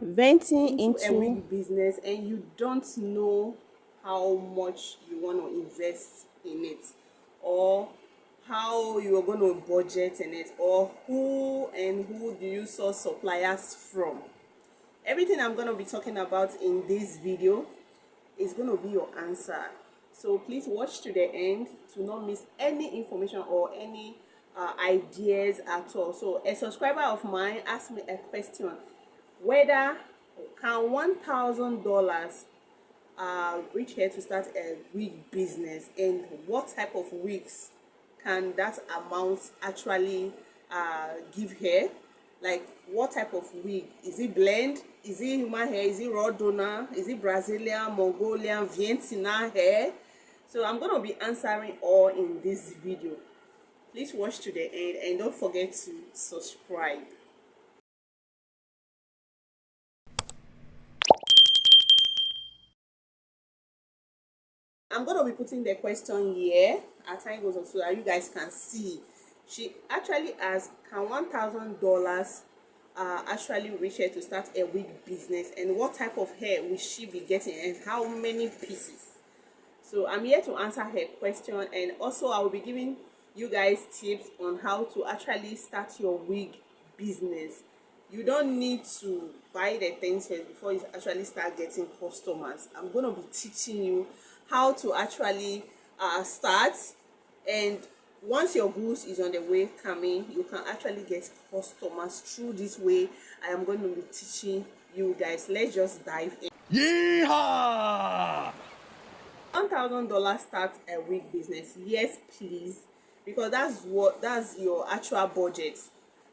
venting into a into wig business and you don't know how much you want to invest in it, or how you are going to budget in it, or who do you source suppliers from. Everything I'm going to be talking about in this video is going to be your answer. So please watch to the end to not miss any information or any ideas at all. So a subscriber of mine asked me a question, whether can $1,000 reach here to start a wig business, and what type of wigs can that amount actually give hair. Like, what type of wig is it? Blend? Is it human hair? Is it raw donor? Is it Brazilian, Mongolian, Vietnam hair? So I'm going to be answering all in this video. Please watch to the end and don't forget to subscribe. I'm going to be putting the question here as time goes on so that you guys can see. She actually asked, can $1,000 actually reach her to start a wig business, and what type of hair will she be getting and how many pieces? So I'm here to answer her question, and also I will be giving you guys tips on how to actually start your wig business. You don't need to buy the things first before you actually start getting customers. I'm going to be teaching you how to actually start, and once your goods is on the way coming, you can actually get customers through this way. I am going to be teaching you guys. Let's just dive in. Yeehaw! $1,000 start a wig business? Yes, please, because that's your actual budget.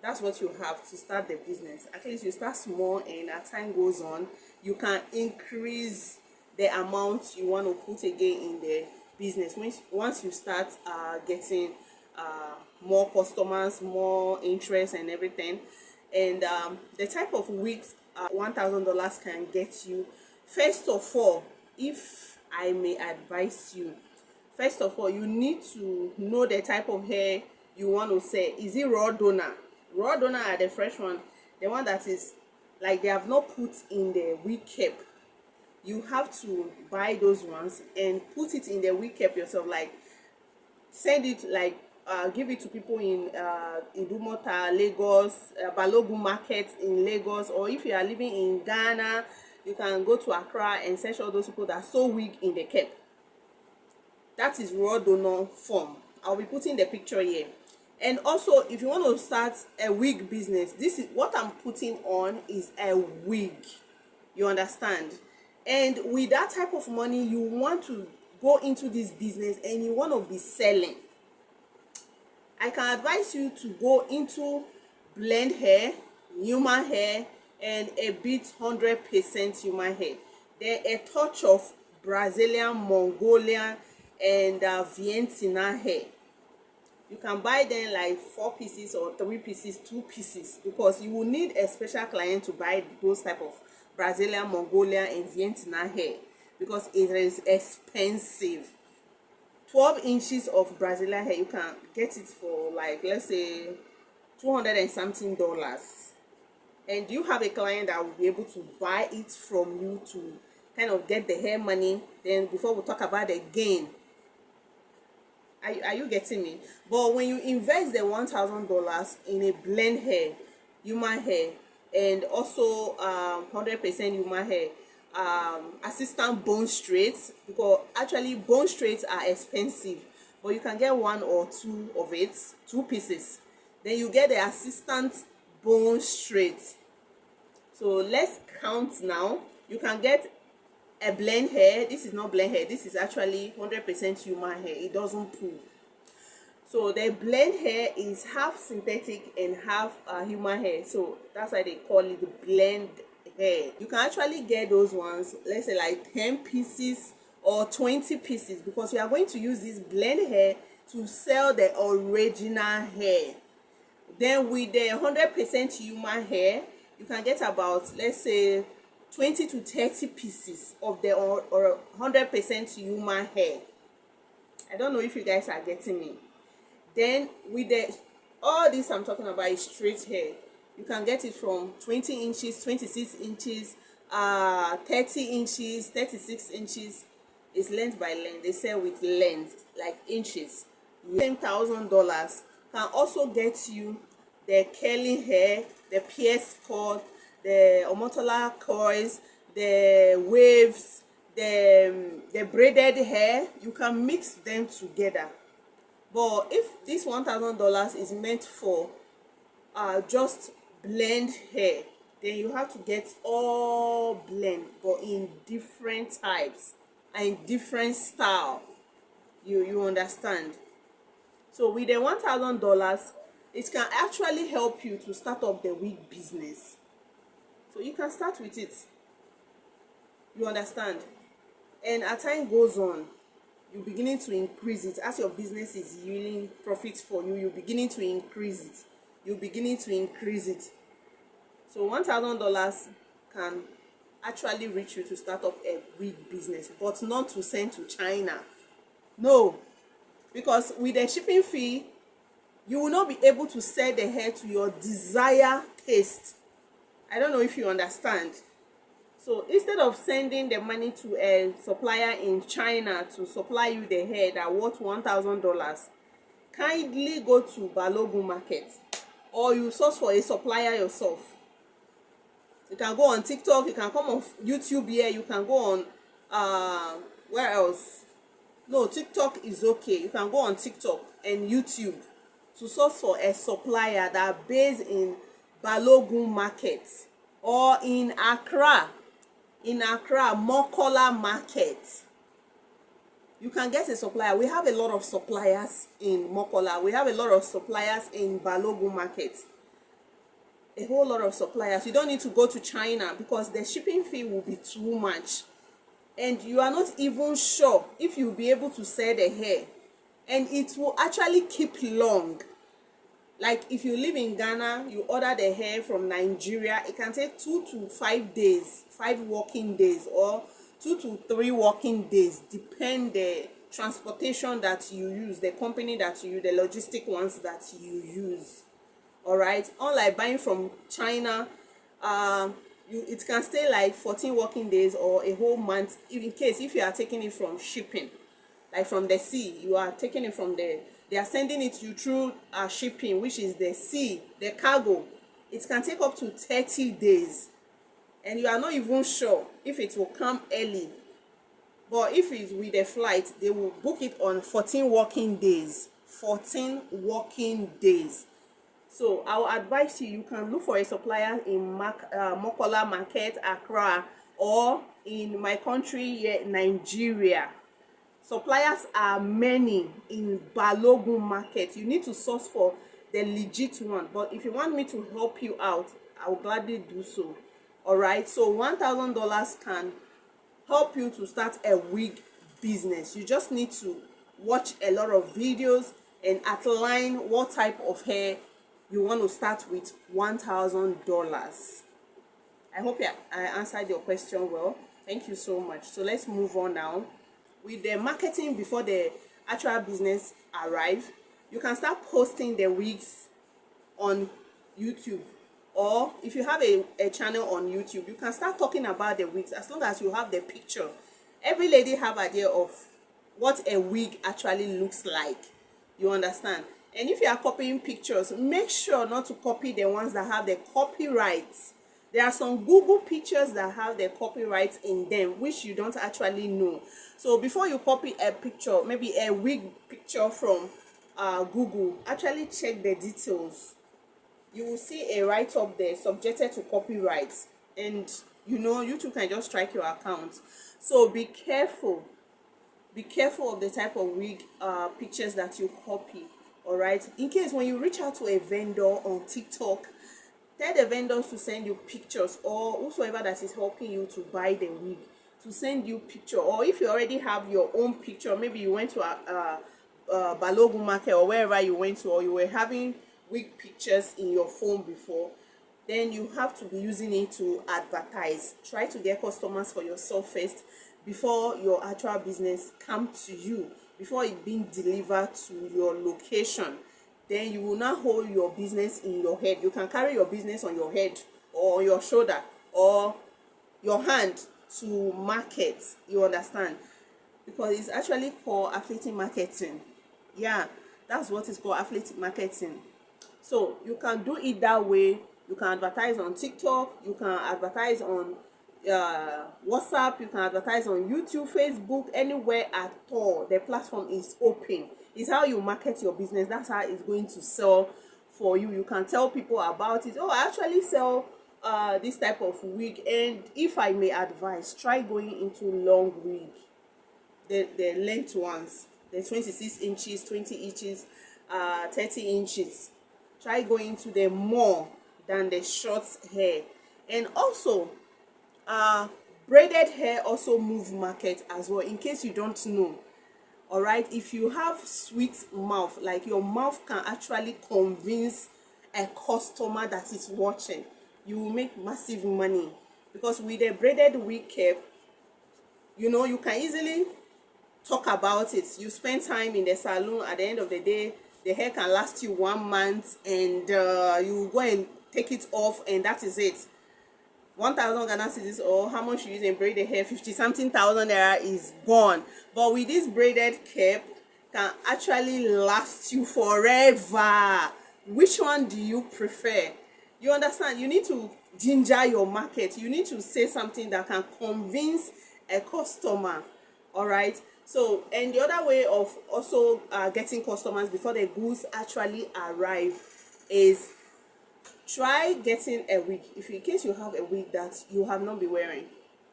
That's what you have to start the business. At least you start small, and as time goes on, you can increase the amount you want to put again in the business. Once you start getting more customers, more interest and everything. And the type of wigs $1,000 can get you. First of all, if I may advise you, first of all, you need to know the type of hair you want to sell. Is it raw donor? Raw donor are the fresh one, the one that is like they have not put in the wig cap. You have to buy those ones and put it in the wig cap yourself. Like, send it, like give it to people in Idumota, Lagos, Balogun Market in Lagos, or if you are living in Ghana, you can go to Accra and search all those people that sew wig in the cap. That is raw donor form. I'll be putting the picture here. And also, if you want to start a wig business, this is what I'm putting on, is a wig. You understand? And with that type of money, you want to go into this business and you want to be selling. I can advise you to go into blend hair, human hair, and a bit 100% human hair. Then a touch of Brazilian, Mongolian, and Vietnam hair. You can buy them like 4 pieces or 3 pieces, 2 pieces, because you will need a special client to buy those type of Brazilian, Mongolian, and Vietnam hair, because it is expensive. 12 inches of Brazilian hair, you can get it for like, let's say, $200 and something. And you have a client that will be able to buy it from you to kind of get the hair money. Then before we talk about the gain, are you getting me? But when you invest the $1,000 in a blend hair, human hair, and also 100% human hair, assistant bone straights, because actually bone straights are expensive, but you can get 1 or 2 of it, 2 pieces. Then you get the assistant bone straight. So let's count now. You can get a blend hair. This is not blend hair, this is actually 100% human hair. It doesn't pull. So the blend hair is half synthetic and half human hair, so that's why they call it blend hair. You can actually get those ones, let's say like 10 pieces or 20 pieces, because we are going to use this blend hair to sell the original hair. Then with the 100% human hair, you can get about, let's say, 20 to 30 pieces of the or 100% human hair. I don't know if you guys are getting me. Then with the all this I'm talking about is straight hair. You can get it from 20 inches, 26 inches, 30 inches, 36 inches. It's length by length. They sell with length, like inches. $10,000 can also get you the curly hair, the pierced cord, the omotola coils, the waves, the braided hair. You can mix them together. But if this $1,000 is meant for just blend hair, then you have to get all blend, but in different types and different style. You understand? So with the $1,000, it can actually help you to start up the wig business. So you can start with it. You understand? And as time goes on, you're beginning to increase it. As your business is yielding profits for you, you're beginning to increase it. You're beginning to increase it. So $1,000 can actually reach you to start up a wig business, but not to send to China. No, because with the shipping fee, you will not be able to sell the hair to your desired taste. I don't know if you understand. So instead of sending the money to a supplier in China to supply you the hair that worth $1,000, kindly go to Balogun Market, or you source for a supplier yourself. You can go on TikTok, you can come on YouTube here, you can go on where else? No, TikTok is okay. You can go on TikTok and YouTube to source for a supplier that are based in Balogun Market or in Accra, Mokola Market. You can get a supplier. We have a lot of suppliers in Mokola. We have a lot of suppliers in Balogun Market. A whole lot of suppliers. You don't need to go to China because the shipping fee will be too much. And you are not even sure if you'll be able to sell the hair. And it will actually keep long. Like if you live in Ghana, you order the hair from Nigeria, it can take 2 to 5 days, 5 working days, or 2 to 3 working days, depend the transportation that you use, the company that you use, the logistic ones that you use. All right, unlike buying from China, it can stay like 14 working days or a whole month, in case if you are taking it from shipping, like from the sea. You are taking it from they are sending it to you through shipping, which is the sea, the cargo. It can take up to 30 days, and you are not even sure if it will come early. But if it's with a flight, they will book it on 14 working days. 14 working days. So I will advise you, you can look for a supplier in Mokola Market, Accra, or in my country here, Nigeria. Suppliers are many in Balogun Market. You need to source for the legit one. But if you want me to help you out, I will gladly do so. All right. So $1,000 can help you to start a wig business. You just need to watch a lot of videos and outline what type of hair you want to start with $1,000. I hope I answered your question well. Thank you so much. So let's move on now. With the marketing before the actual business arrive, you can start posting the wigs on YouTube. Or if you have a channel on YouTube, you can start talking about the wigs as long as you have the picture. Every lady have idea of what a wig actually looks like. You understand? And if you are copying pictures, make sure not to copy the ones that have the copyrights. There are some Google pictures that have the copyrights in them, which you don't actually know. So before you copy a picture, maybe a wig picture from Google, actually check the details. You will see a write-up there, subjected to copyrights. And you know, YouTube can just strike your account. So be careful. Be careful of the type of wig pictures that you copy. All right, in case when you reach out to a vendor on TikTok, tell the vendors to send you pictures, or whosoever that is helping you to buy the wig to send you picture. Or if you already have your own picture, maybe you went to a Balogun Market or wherever you went to, or you were having wig pictures in your phone before, then you have to be using it to advertise. Try to get customers for yourself first before your actual business come to you, before it being delivered to your location. then you will not hold your business in your head. You can carry your business on your head or on your shoulder or your hand to market. You understand? Because it's actually called affiliate marketing. Yeah, that's what it's called, affiliate marketing. So you can do it that way. You can advertise on TikTok, you can advertise on WhatsApp, you can advertise on YouTube, Facebook, anywhere at all. The platform is open. It's how you market your business. That's how it's going to sell for you. You can tell people about it. Oh, I actually sell this type of wig, and if I may advise, try going into long wig, the length ones, the 26 inches, 20 inches, 30 inches. Try going to them more than the short hair. And also braided hair also move market as well, in case you don't know. All right, if you have sweet mouth, like your mouth can actually convince a customer that is watching, you will make massive money. Because with a braided wig cap, you know, you can easily talk about it. You spend time in the salon, at the end of the day the hair can last you 1 month, and you go and take it off, and that is it. 1,000 Ghana cedis, or how much you use in braided hair, 50 something thousand naira is gone. But with this braided cap, can actually last you forever. Which one do you prefer? You understand? You need to ginger your market. You need to say something that can convince a customer. All right. So, and the other way of also getting customers before the goods actually arrive is try getting a wig. If in case you have a wig that you have not been wearing,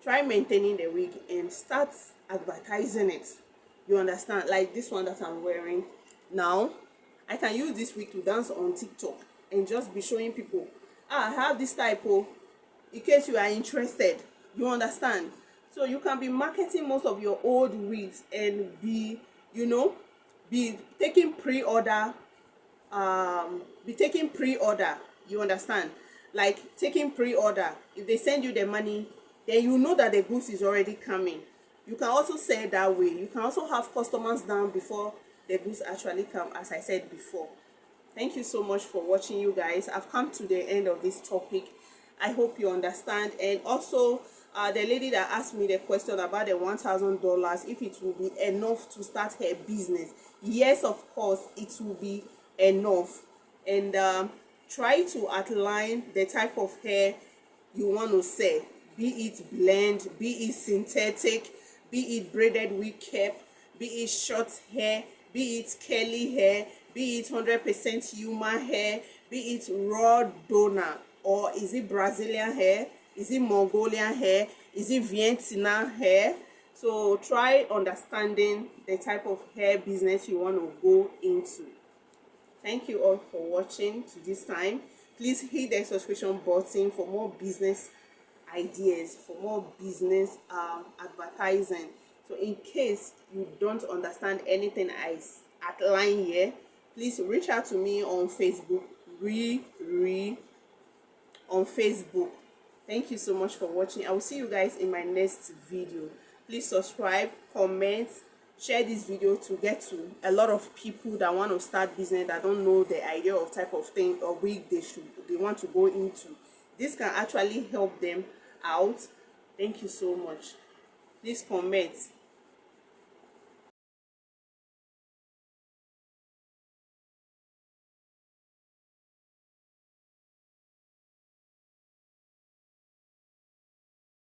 try maintaining the wig and start advertising it. You understand? Like this one that I'm wearing now, I can use this wig to dance on TikTok and just be showing people, I have this type of, in case you are interested. You understand? So you can be marketing most of your old wigs and be, you know, be taking pre-order, you understand? Like taking pre-order. If they send you the money, then you know that the goods is already coming. You can also say that way. You can also have customers down before the goods actually come, as I said before. Thank you so much for watching, you guys. I've come to the end of this topic. I hope you understand. And also the lady that asked me the question about the $1,000, if it will be enough to start her business. Yes, of course it will be enough. And try to outline the type of hair you want to sell, be it blend, be it synthetic, be it braided wig cap, be it short hair, be it curly hair, be it 100% human hair, be it raw donor, or is it Brazilian hair, is it Mongolian hair, is it Vietnam hair. So try understanding the type of hair business you want to go into. Thank you all for watching to this time. Please hit the subscription button for more business ideas, for more business advertising. So in case you don't understand anything I outline here, please reach out to me on Facebook, on Facebook. Thank you so much for watching. I will see you guys in my next video. Please subscribe, comment, share this video to get to a lot of people that want to start business, that don't know the idea of type of thing or wig they want to go into. This can actually help them out. Thank you so much. Please comment.